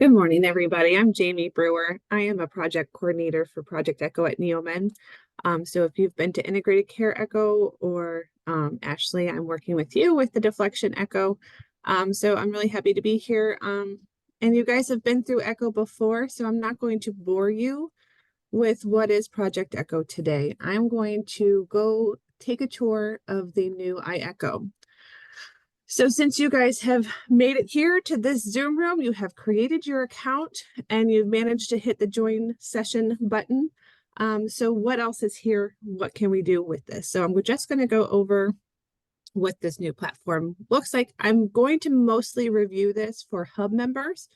Good morning, everybody. I'm Jami Brewer. I am a project coordinator for Project Echo at Neomen. So if you've been to Integrated Care Echo or Ashley, I'm working with you with the deflection echo. So I'm really happy to be here. And you guys have been through Echo before, so I'm not going to bore you with what is Project Echo today. I'm going to go take a tour of the new iECHO. So since you guys have made it here to this Zoom room, you have created your account and you've managed to hit the join session button. So what else is here? What can we do with this? So I'm just going to go over what this new platform looks like. I'm going to mostly review this for hub members.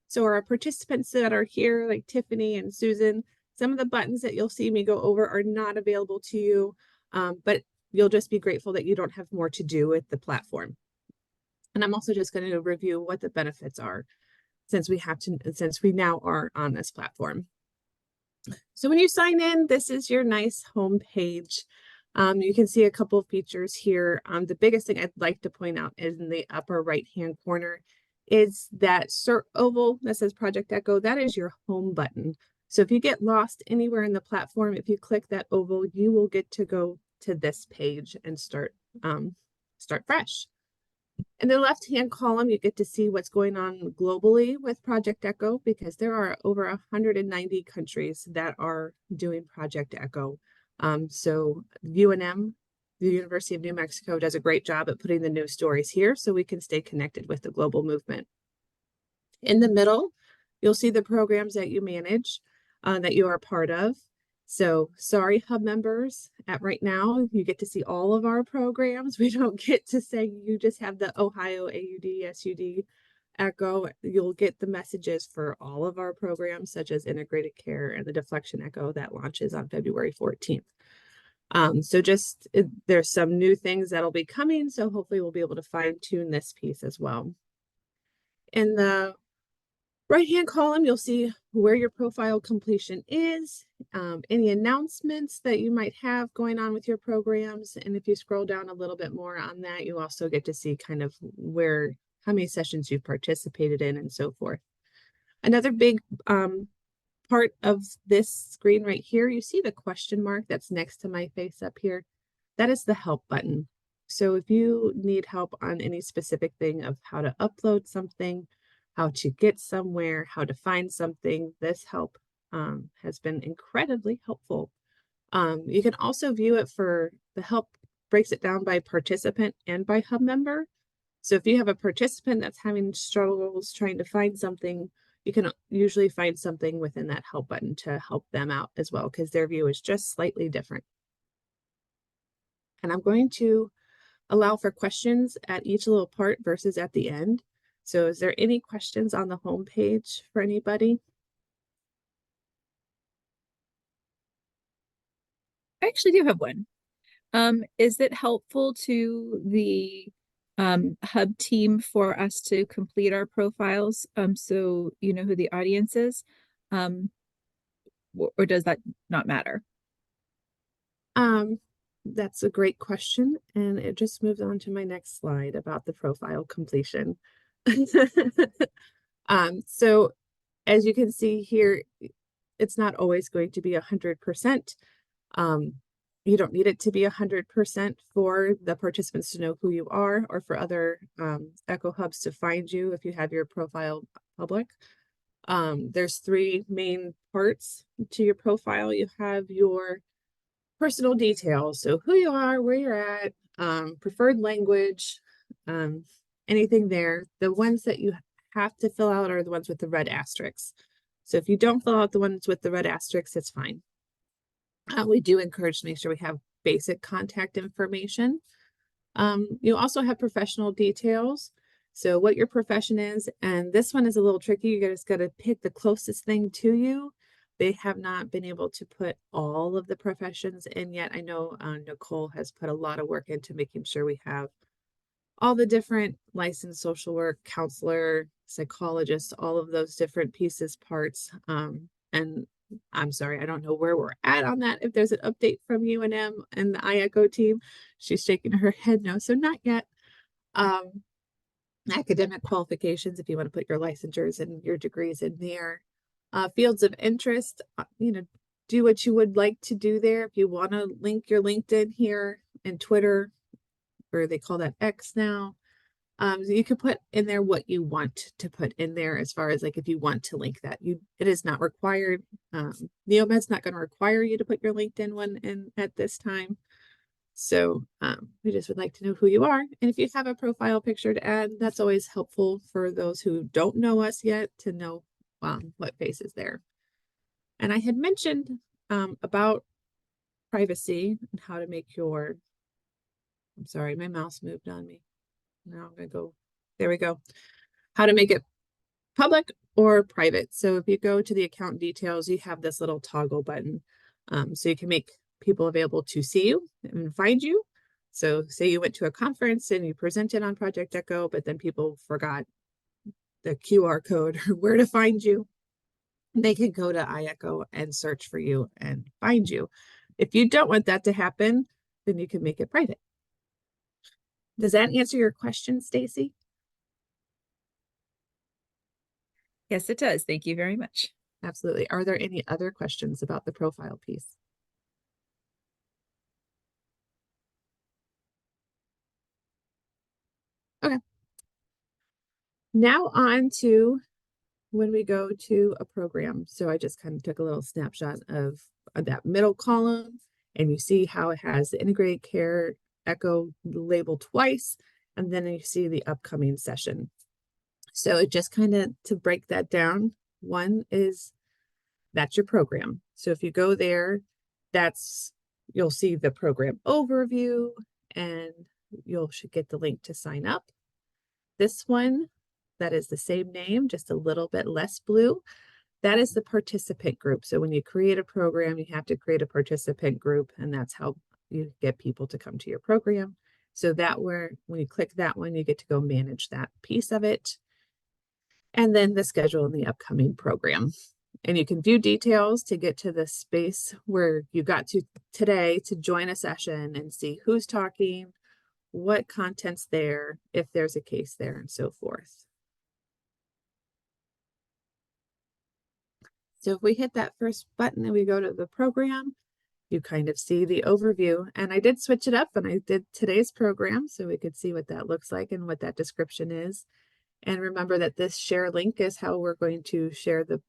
So our participants that are here, like Tiffany and Susan, some of the buttons that you'll see me go over are not available to you, but you'll just be grateful that you don't have more to do with the platform. And I'm also just going to review what the benefits are since we now are on this platform. So when you sign in, this is your nice home page. You can see a couple of features here. The biggest thing I'd like to point out is in the upper right-hand corner is that oval that says Project Echo. That is your home button. So if you get lost anywhere in the platform, if you click that oval, you will get to go to this page and start fresh. In the left-hand column, you get to see what's going on globally with Project Echo because there are over 190 countries that are doing Project Echo. So UNM, the University of New Mexico, does a great job at putting the news stories here so we can stay connected with the global movement. In the middle, you'll see the programs that you manage, that you are a part of. So sorry, hub members, at right now, you get to see all of our programs. We don't get to say you just have the Ohio AUD SUD ECHO. You'll get the messages for all of our programs, such as Integrated Care and the Deflection ECHO that launches on February 14th. So there's some new things that'll be coming. So hopefully we'll be able to fine tune this piece as well. In the right-hand column, you'll see where your profile completion is, any announcements that you might have going on with your programs. And if you scroll down a little bit more on that, you also get to see kind of how many sessions you've participated in and so forth. Another big part of this screen right here, you see the question mark that's next to my face up here. That is the help button. So if you need help on any specific thing of how to upload something, how to get somewhere, how to find something, this help has been incredibly helpful. You can also view it for the help breaks it down by participant and by hub member. So if you have a participant that's having struggles trying to find something, you can usually find something within that help button to help them out as well, because their view is just slightly different. And I'm going to allow for questions at each little part versus at the end. So is there any questions on the home page for anybody? I actually do have one. Is it helpful to the hub team for us to complete our profiles so you know who the audience is? Or does that not matter? That's a great question. And it just moves on to my next slide about the profile completion. So as you can see here, it's not always going to be 100%. You don't need it to be 100% for the participants to know who you are or for other Echo Hubs to find you if you have your profile public. There's three main parts to your profile. You have your personal details, so who you are, where you're at, preferred language, anything there. The ones that you have to fill out are the ones with the red asterisks. So if you don't fill out the ones with the red asterisks, it's fine. We do encourage to make sure we have basic contact information. You also have professional details. So what your profession is, and this one is a little tricky. You just got to pick the closest thing to you. They have not been able to put all of the professions in yet. I know Nicole has put a lot of work into making sure we have all the different licensed social work, counselor, psychologist, all of those different pieces, parts. And I'm sorry, I don't know where we're at on that. If there's an update from UNM and the iECHO team, she's shaking her head no, so not yet. academic qualifications, if you want to put your licensures and your degrees in there. Fields of interest, do what you would like to do there. If you want to link your LinkedIn here and Twitter, or they call that X now. So you can put in there what you want to put in there as far as like if you want to link that. It is not required. Neomed's not going to require you to put your LinkedIn one in at this time. So we just would like to know who you are. And if you have a profile picture to add, that's always helpful for those who don't know us yet to know what face is there. And I had mentioned about privacy and how to make I'm sorry, my mouse moved on me. Now I'm going to go, there we go. How to make it public or private. So if you go to the account details, you have this little toggle button. So you can make people available to see you and find you. So say you went to a conference and you presented on Project ECHO, but then people forgot the QR code or where to find you. They can go to iECHO and search for you and find you. If you don't want that to happen, then you can make it private. Does that answer your question, Stacy? Yes, it does. Thank you very much. Absolutely. Are there any other questions about the profile piece? Okay. Now on to when we go to a program. So I just kind of took a little snapshot of that middle column, and you see how it has the integrated care ECHO labeled twice, and then you see the upcoming session. So it just kind of to break that down, one is that's your program. So if you go there, you'll see the program overview, and should get the link to sign up. This one, that is the same name, just a little bit less blue. That is the participant group. So when you create a program, you have to create a participant group, and that's how you get people to come to your program. So when you click that one, you get to go manage that piece of it. And then the schedule and the upcoming program. And you can view details to get to the space where you got to today to join a session and see who's talking, what content's there, if there's a case there, and so forth. So if we hit that first button and we go to the program, you kind of see the overview. And I did switch it up and I did today's program so we could see what that looks like and what that description is. And remember that this share link is how we're going to share the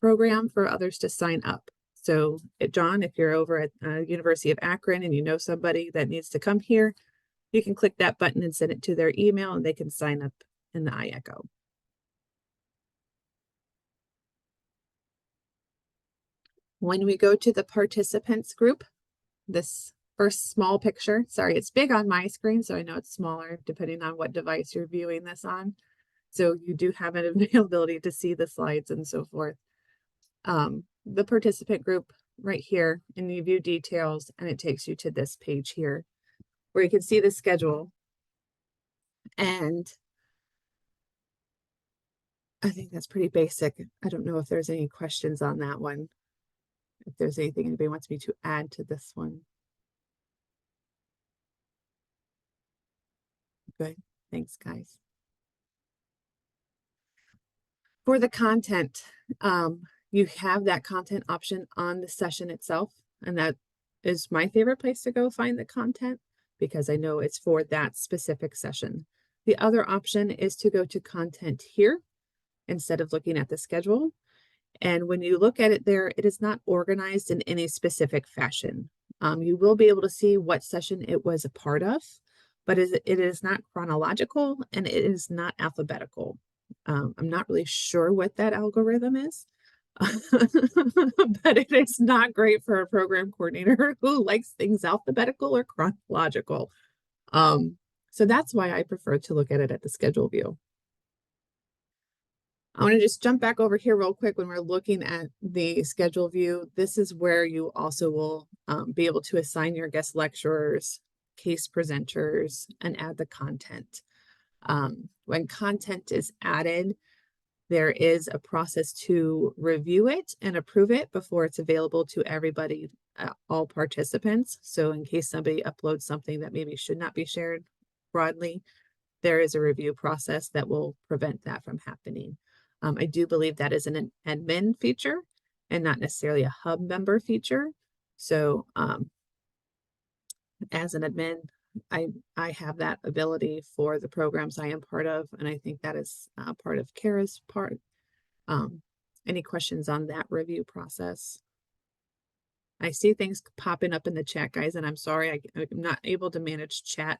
program for others to sign up. So John, if you're over at University of Akron and you know somebody that needs to come here, you can click that button and send it to their email and they can sign up in the iECHO. When we go to the participants group, this first small picture, sorry, it's big on my screen, so I know it's smaller depending on what device you're viewing this on. So you do have an availability to see the slides and so forth. The participant group right here, and you view details, and it takes you to this page here where you can see the schedule. And I think that's pretty basic. I don't know if there's any questions on that one. If there's anything anybody wants me to add to this one. Good. Thanks, guys. For the content, you have that content option on the session itself, and that is my favorite place to go find the content because I know it's for that specific session. The other option is to go to content here instead of looking at the schedule. And when you look at it there, it is not organized in any specific fashion. You will be able to see what session it was a part of, but it is not chronological and it is not alphabetical. I'm not really sure what that algorithm is, but it is not great for a program coordinator who likes things alphabetical or chronological. So that's why I prefer to look at it at the schedule view. I want to just jump back over here real quick when we're looking at the schedule view. This is where you also will be able to assign your guest lecturers, case presenters, and add the content. When content is added, there is a process to review it and approve it before it's available to everybody, all participants. So in case somebody uploads something that maybe should not be shared broadly, there is a review process that will prevent that from happening. I do believe that is an admin feature and not necessarily a hub member feature. So as an admin, I have that ability for the programs I am part of, and I think that is part of Kara's part. Any questions on that review process? I see things popping up in the chat, guys, and I'm sorry I'm not able to manage chat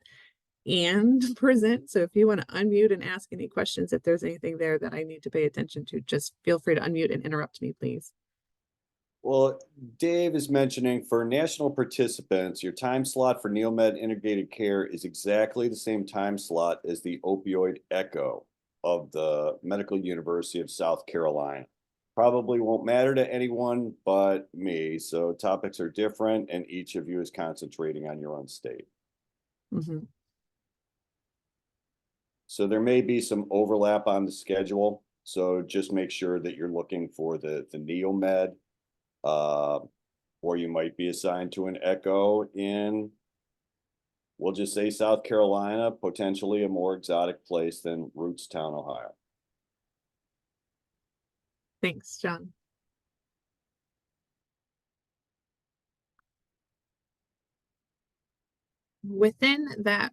and present. So if you want to unmute and ask any questions, if there's anything there that I need to pay attention to, just feel free to unmute and interrupt me, please. Well, Dave is mentioning for national participants, your time slot for NeoMed integrated care is exactly the same time slot as the opioid echo of the Medical University of South Carolina. Probably won't matter to anyone but me. So topics are different and each of you is concentrating on your own state. Mm-hmm. So there may be some overlap on the schedule. So just make sure that you're looking for the NeoMed. Or you might be assigned to an echo in, we'll just say South Carolina, potentially a more exotic place than Rootstown, Ohio. Thanks, John. Within that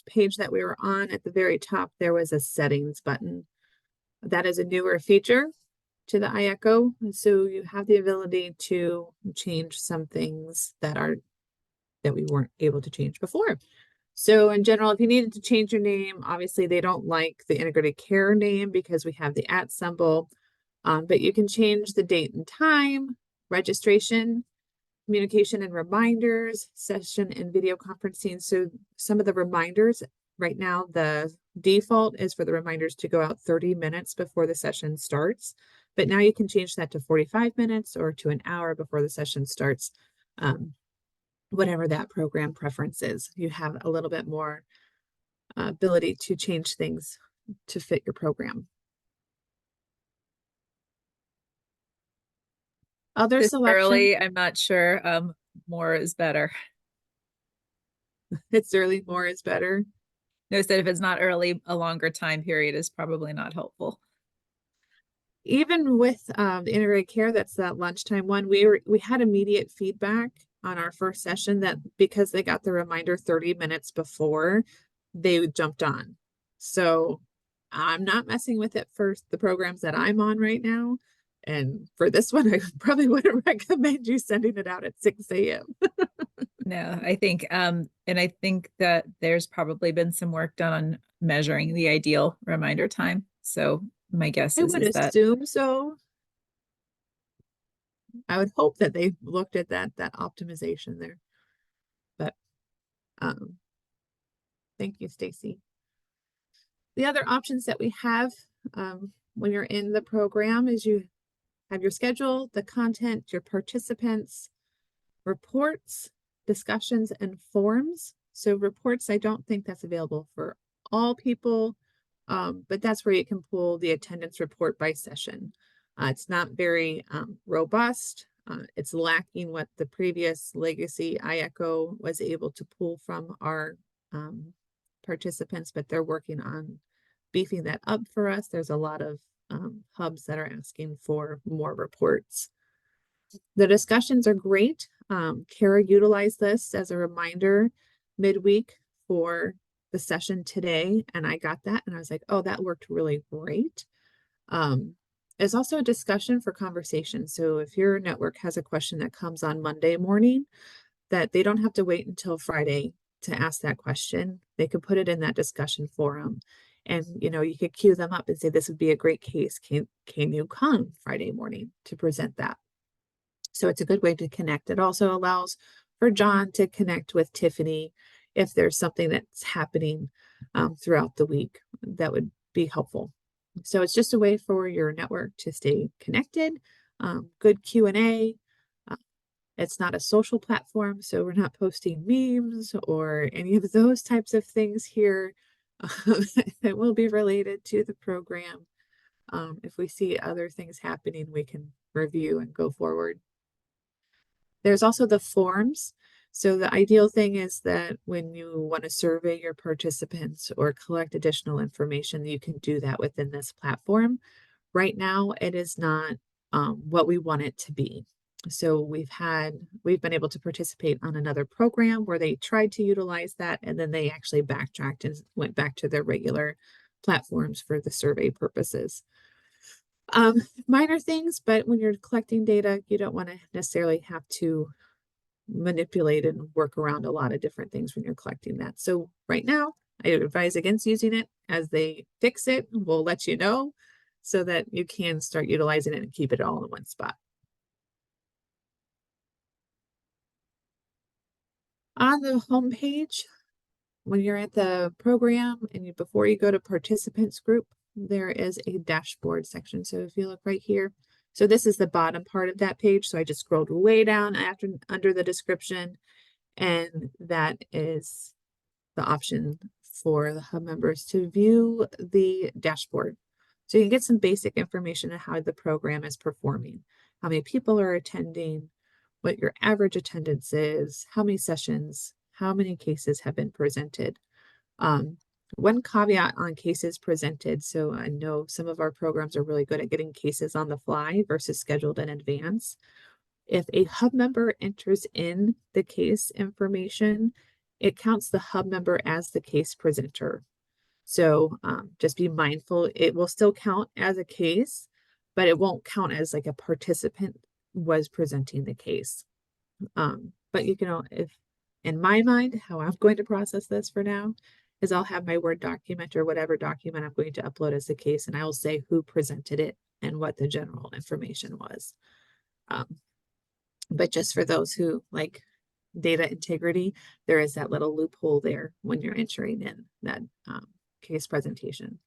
page that we were on at the very top, there was a settings button. That is a newer feature to the iECHO. And so you have the ability to change some things that we weren't able to change before. So in general, if you needed to change your name, obviously they don't like the integrated care name because we have the @ symbol, but you can change the date and time, registration, communication and reminders, session and video conferencing. So some of the reminders right now, the default is for the reminders to go out 30 minutes before the session starts. But now you can change that to 45 minutes or to an hour before the session starts. Whatever that program preference is, you have a little bit more ability to change things to fit your program. Other This selection. early, I'm not sure. More is better. It's early, more is better. Notice that if it's not early, a longer time period is probably not helpful. Even with the integrated care, that's that lunchtime one, we had immediate feedback on our first session that because they got the reminder 30 minutes before, they jumped on. So I'm not messing with it for the programs that I'm on right now. And for this one, I probably wouldn't recommend you sending it out at 6 a.m. No, I think, and I think that there's probably been some work done on measuring the ideal reminder time. So my guess I is would that assume so. I would hope that they looked at that optimization there. But thank you, Stacy. The other options that we have when you're in the program is you have your schedule, the content, your participants, reports, discussions, and forms. So reports, I don't think that's available for all people, but that's where you can pull the attendance report by session. It's not very robust. It's lacking what the previous legacy iECHO was able to pull from our participants, but they're working on beefing that up for us. There's a lot of hubs that are asking for more reports. The discussions are great. Kara utilized this as a reminder midweek for the session today, and I got that and I was like, oh, that worked really great. It's also a discussion for conversation. So if your network has a question that comes on Monday morning, that they don't have to wait until Friday to ask that question. They could put it in that discussion forum. And you could queue them up and say, this would be a great case. Can you come Friday morning to present that? So it's a good way to connect. It also allows for John to connect with Tiffany if there's something that's happening throughout the week that would be helpful. So it's just a way for your network to stay connected. Good Q&A. It's not a social platform, so we're not posting memes or any of those types of things here. It will be related to the program. If we see other things happening, we can review and go forward. There's also the forms. So the ideal thing is that when you want to survey your participants or collect additional information, you can do that within this platform. Right now, it is not what we want it to be. So we've been able to participate on another program where they tried to utilize that, and then they actually backtracked and went back to their regular platforms for the survey purposes. Minor things, but when you're collecting data, you don't want to necessarily have to manipulate and work around a lot of different things when you're collecting that. So right now, I advise against using it. As they fix it, we'll let you know so that you can start utilizing it and keep it all in one spot. On the home page, when you're at the program and before you go to participants group, there is a dashboard section. So if you look right here, so this is the bottom part of that page. So I just scrolled way down under the description, and that is the option for the hub members to view the dashboard. So you can get some basic information on how the program is performing, how many people are attending, what your average attendance is, how many sessions, how many cases have been presented. One caveat on cases presented. So I know some of our programs are really good at getting cases on the fly versus scheduled in advance. If a hub member enters in the case information, it counts the hub member as the case presenter. So just be mindful, it will still count as a case, but it won't count as like a participant was presenting the case. But you can, if in my mind, how I'm going to process this for now is I'll have my Word document or whatever document I'm going to upload as a case, and I will say who presented it and what the general information was. But just for those who like data integrity, there is that little loophole there when you're entering in that case presentation.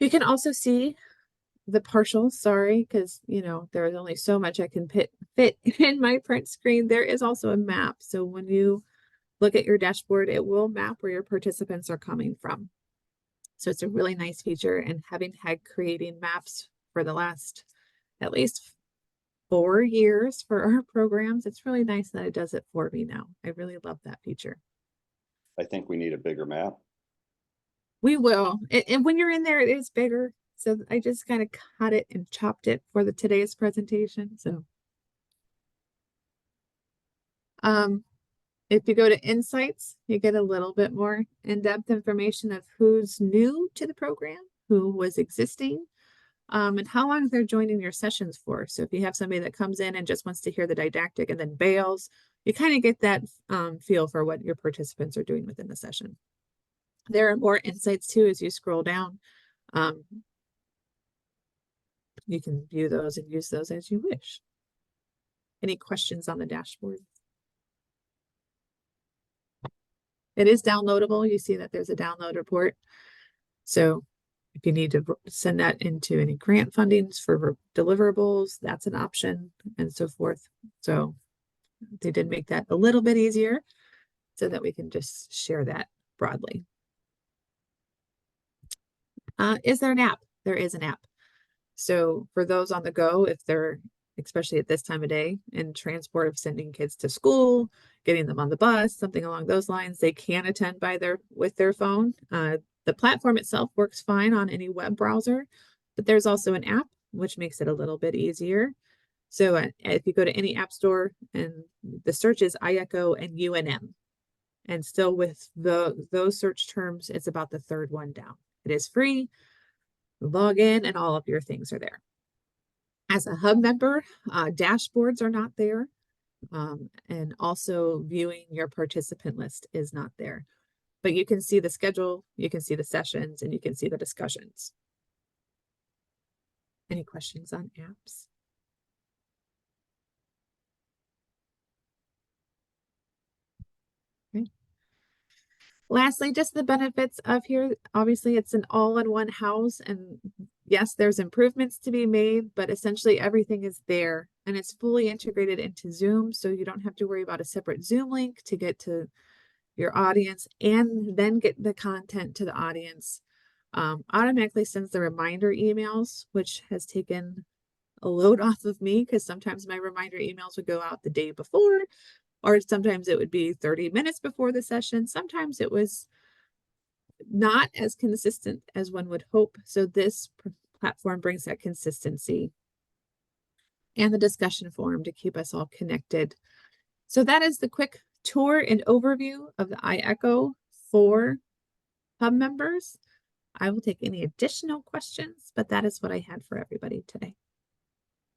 You can also see the partial, sorry, because there is only so much I can fit in my print screen. There is also a map. So when you look at your dashboard, it will map where your participants are coming from. So it's a really nice feature, and having had creating maps for the last at least 4 years for our programs, it's really nice that it does it for me now. I really love that feature. I think we need a bigger map. We will. And when you're in there, it is bigger. So I just kind of cut it and chopped it for today's presentation. So if you go to insights, you get a little bit more in-depth information of who's new to the program, who was existing, and how long they're joining your sessions for. So if you have somebody that comes in and just wants to hear the didactic and then bails, you kind of get that feel for what your participants are doing within the session. There are more insights too as you scroll down. You can view those and use those as you wish. Any questions on the dashboard? It is downloadable. You see that there's a download report. So if you need to send that into any grant fundings for deliverables, that's an option, and so forth. So they did make that a little bit easier so that we can just share that broadly. Is there an app? There is an app. So for those on the go, if they're, especially at this time of day, in transport of sending kids to school, getting them on the bus, something along those lines, they can attend with their phone. The platform itself works fine on any web browser, but there's also an app, which makes it a little bit easier. So if you go to any app store, and the search is iECHO and UNM, and still with those search terms, it's about the third one down. It is free. Log in and all of your things are there. As a hub member, dashboards are not there. And also viewing your participant list is not there. But you can see the schedule, you can see the sessions, and you can see the discussions. Any questions on apps? Okay. Lastly, just the benefits of here. Obviously, it's an all-in-one house, and yes, there's improvements to be made, but essentially everything is there, and it's fully integrated into Zoom, so you don't have to worry about a separate Zoom link to get to your audience and then get the content to the audience. Automatically sends the reminder emails, which has taken a load off of me because sometimes my reminder emails would go out the day before. or sometimes it would be 30 minutes before the session. Sometimes it was not as consistent as one would hope. So this platform brings that consistency and the discussion forum to keep us all connected. So that is the quick tour and overview of the iECHO for Hub members. I will take any additional questions, but that is what I had for everybody today.